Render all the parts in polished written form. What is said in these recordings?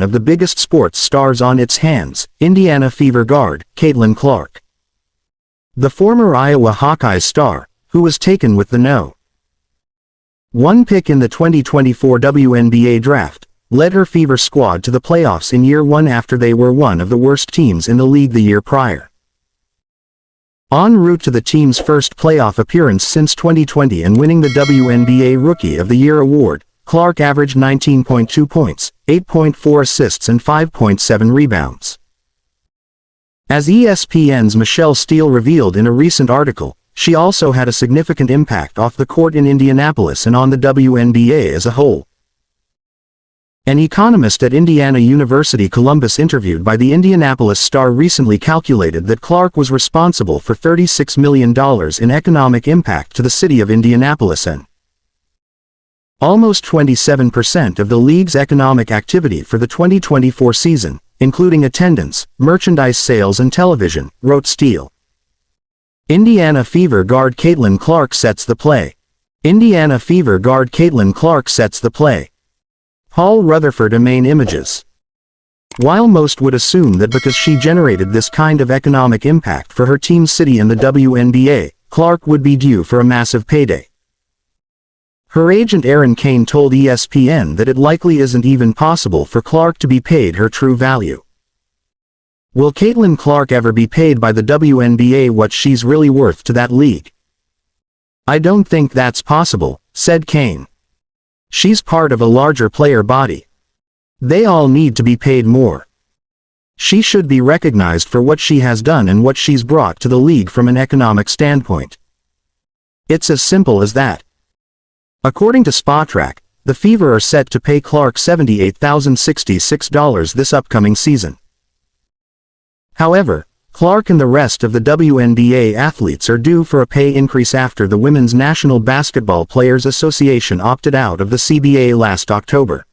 of the biggest sports stars on its hands, Indiana Fever guard, Caitlin Clark. The former Iowa Hawkeyes star, who was taken with the No. 1 pick in the 2024 WNBA draft, led her Fever squad to the playoffs in year one after they were one of the worst teams in the league the year prior. En route to the team's first playoff appearance since 2020 and winning the WNBA Rookie of the Year award, Clark averaged 19.2 points, 8.4 assists and 5.7 rebounds. As ESPN's Michelle Steele revealed in a recent article, she also had a significant impact off the court in Indianapolis and on the WNBA as a whole. An economist at Indiana University Columbus interviewed by the Indianapolis Star recently calculated that Clark was responsible for $36 million in economic impact to the city of Indianapolis and almost 27% of the league's economic activity for the 2024 season, including attendance, merchandise sales and television, wrote Steele. Indiana Fever guard Caitlin Clark sets the play. Indiana Fever guard Caitlin Clark sets the play. Paul Rutherford. Main images. While most would assume that because she generated this kind of economic impact for her team's city in the WNBA, Clark would be due for a massive payday. Her agent Aaron Kane told ESPN that it likely isn't even possible for Clark to be paid her true value. Will Caitlin Clark ever be paid by the WNBA what she's really worth to that league? I don't think that's possible, said Kane. She's part of a larger player body. They all need to be paid more. She should be recognized for what she has done and what she's brought to the league from an economic standpoint. It's as simple as that. According to Spotrac, the Fever are set to pay Clark $78,066 this upcoming season. However, Clark and the rest of the WNBA athletes are due for a pay increase after the Women's National Basketball Players Association opted out of the CBA last October.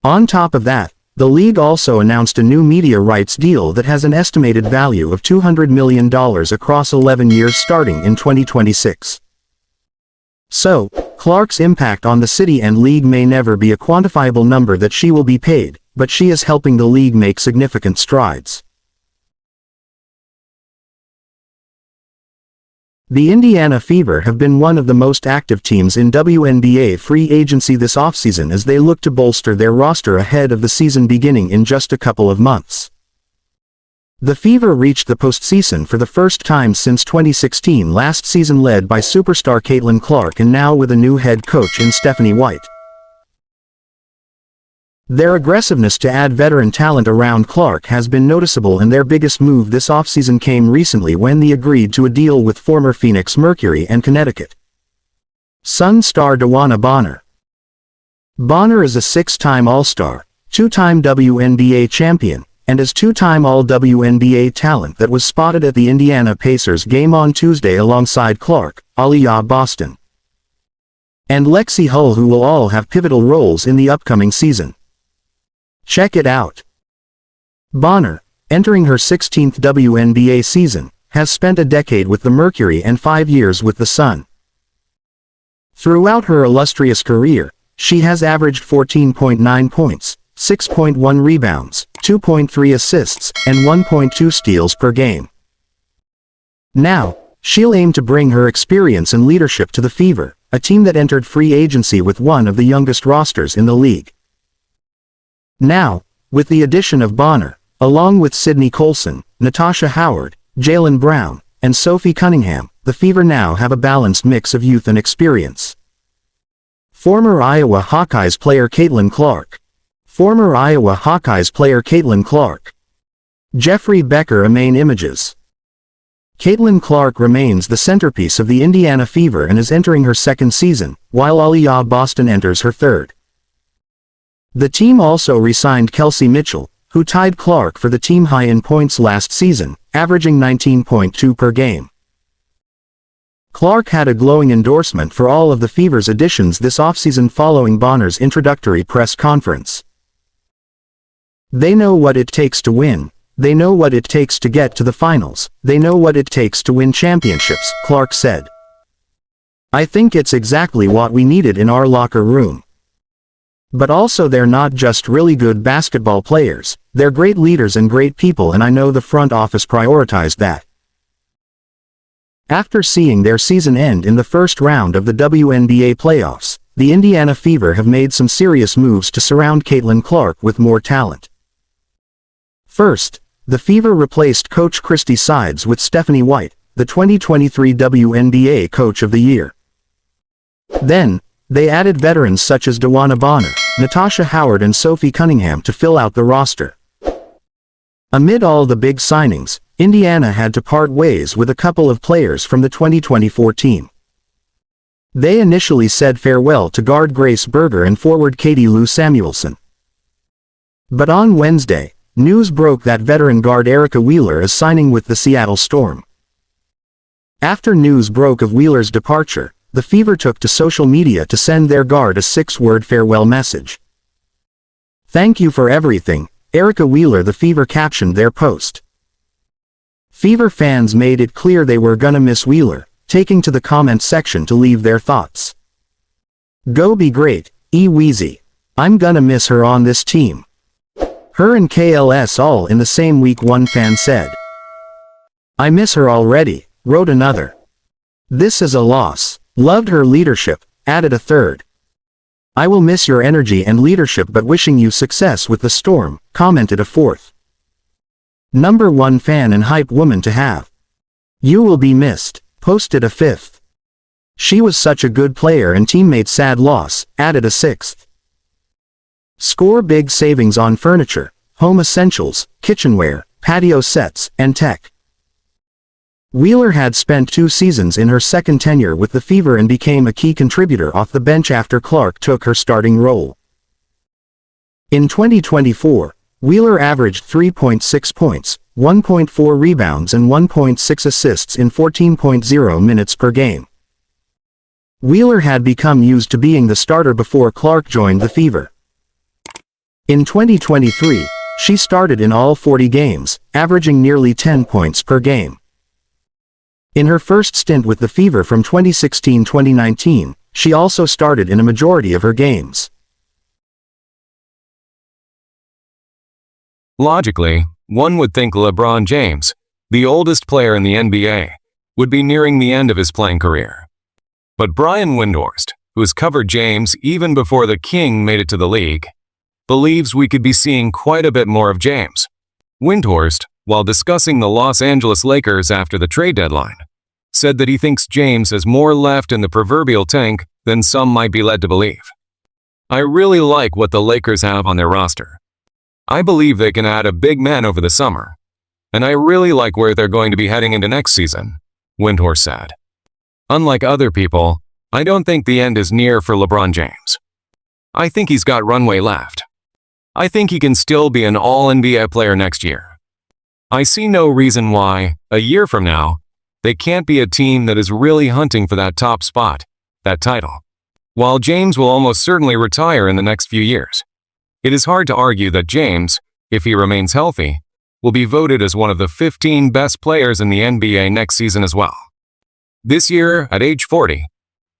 On top of that, the league also announced a new media rights deal that has an estimated value of $200 million across 11 years starting in 2026. So, Clark's impact on the city and league may never be a quantifiable number that she will be paid, but she is helping the league make significant strides. The Indiana Fever have been one of the most active teams in WNBA free agency this offseason as they look to bolster their roster ahead of the season beginning in just a couple of months. The Fever reached the postseason for the first time since 2016 last season, led by superstar Caitlin Clark and now with a new head coach in Stephanie White. Their aggressiveness to add veteran talent around Clark has been noticeable, and their biggest move this offseason came recently when they agreed to a deal with former Phoenix Mercury and Connecticut Sun star DeWanna Bonner. Bonner is a six-time All-Star, two-time WNBA champion, and is two-time All-WNBA talent that was spotted at the Indiana Pacers game on Tuesday alongside Clark, Aliyah Boston, and Lexi Hull, who will all have pivotal roles in the upcoming season. Check it out. Bonner, entering her 16th WNBA season, has spent a decade with the Mercury and 5 years with the Sun. Throughout her illustrious career, she has averaged 14.9 points, 6.1 rebounds, 2.3 assists, and 1.2 steals per game. Now, she'll aim to bring her experience and leadership to the Fever, a team that entered free agency with one of the youngest rosters in the league. Now, with the addition of Bonner, along with Sydney Colson, Natasha Howard, Jaylen Brown, and Sophie Cunningham, the Fever now have a balanced mix of youth and experience. Former Iowa Hawkeyes player Caitlin Clark. Former Iowa Hawkeyes player Caitlin Clark. Jeffrey Becker. Main images. Caitlin Clark remains the centerpiece of the Indiana Fever and is entering her second season, while Aliyah Boston enters her third. The team also re-signed Kelsey Mitchell, who tied Clark for the team high in points last season, averaging 19.2 per game. Clark had a glowing endorsement for all of the Fever's additions this offseason following Bonner's introductory press conference. They know what it takes to win. They know what it takes to get to the finals. They know what it takes to win championships, Clark said. I think it's exactly what we needed in our locker room. But also they're not just really good basketball players, they're great leaders and great people, and I know the front office prioritized that. After seeing their season end in the first round of the WNBA playoffs, the Indiana Fever have made some serious moves to surround Caitlin Clark with more talent. First, the Fever replaced coach Christy Sides with Stephanie White, the 2023 WNBA Coach of the Year. Then, they added veterans such as Dewana Bonner, Natasha Howard and Sophie Cunningham to fill out the roster. Amid all the big signings, Indiana had to part ways with a couple of players from the 2024 team. They initially said farewell to guard Grace Berger and forward Katie Lou Samuelson. But on Wednesday, news broke that veteran guard Erica Wheeler is signing with the Seattle Storm. After news broke of Wheeler's departure, the Fever took to social media to send their guard a 6-word farewell message. "Thank you for everything, Erica Wheeler," the Fever captioned their post. Fever fans made it clear they were gonna miss Wheeler, taking to the comment section to leave their thoughts. "Go be great, Weezy. I'm gonna miss her on this team. Her and KLS all in the same week," one fan said. "I miss her already," wrote another. "This is a loss. Loved her leadership," added a third. "I will miss your energy and leadership but wishing you success with the Storm," commented a fourth. "#1 fan and hype woman to have. You will be missed," posted a fifth. "She was such a good player and teammate, sad loss," added a sixth. "Score big savings on furniture, home essentials, kitchenware, patio sets, and tech." Wheeler had spent 2 seasons in her second tenure with the Fever and became a key contributor off the bench after Clark took her starting role. In 2024, Wheeler averaged 3.6 points, 1.4 rebounds and 1.6 assists in 14.0 minutes per game. Wheeler had become used to being the starter before Clark joined the Fever. In 2023, she started in all 40 games, averaging nearly 10 points per game. In her first stint with the Fever from 2016-2019, she also started in a majority of her games. Logically, one would think LeBron James, the oldest player in the NBA, would be nearing the end of his playing career. But Brian Windhorst, who has covered James even before the King made it to the league, believes we could be seeing quite a bit more of James. Windhorst, while discussing the Los Angeles Lakers after the trade deadline, said that he thinks James has more left in the proverbial tank than some might be led to believe. "I really like what the Lakers have on their roster. I believe they can add a big man over the summer, and I really like where they're going to be heading into next season," Windhorst said. "Unlike other people, I don't think the end is near for LeBron James. I think he's got runway left. I think he can still be an all-NBA player next year. I see no reason why, a year from now, they can't be a team that is really hunting for that top spot, that title. While James will almost certainly retire in the next few years, it is hard to argue that James, if he remains healthy, will be voted as one of the 15 best players in the NBA next season as well." This year, at age 40,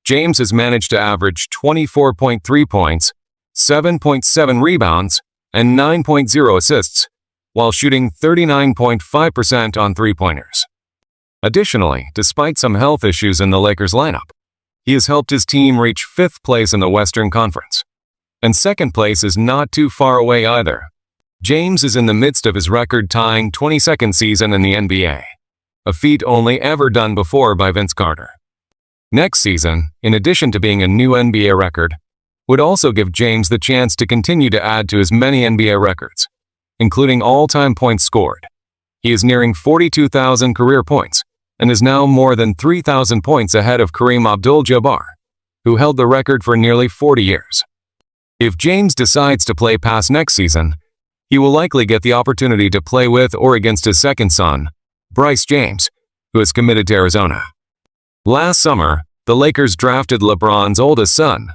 James has managed to average 24.3 points, 7.7 rebounds, and 9.0 assists, while shooting 39.5% on three-pointers. Additionally, despite some health issues in the Lakers lineup, he has helped his team reach 5th place in the Western Conference. And 2nd place is not too far away either. James is in the midst of his record-tying 22nd season in the NBA, a feat only ever done before by Vince Carter. Next season, in addition to being a new NBA record, would also give James the chance to continue to add to his many NBA records, including all-time points scored. He is nearing 42,000 career points and is now more than 3,000 points ahead of Kareem Abdul-Jabbar, who held the record for nearly 40 years. If James decides to play past next season, he will likely get the opportunity to play with or against his second son, Bryce James, who is committed to Arizona. Last summer, the Lakers drafted LeBron's oldest son,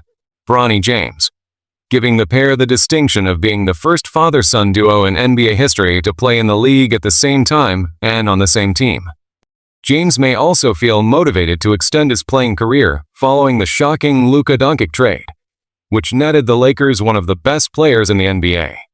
Bronny James, giving the pair the distinction of being the first father-son duo in NBA history to play in the league at the same time and on the same team. James may also feel motivated to extend his playing career following the shocking Luka Doncic trade, which netted the Lakers one of the best players in the NBA.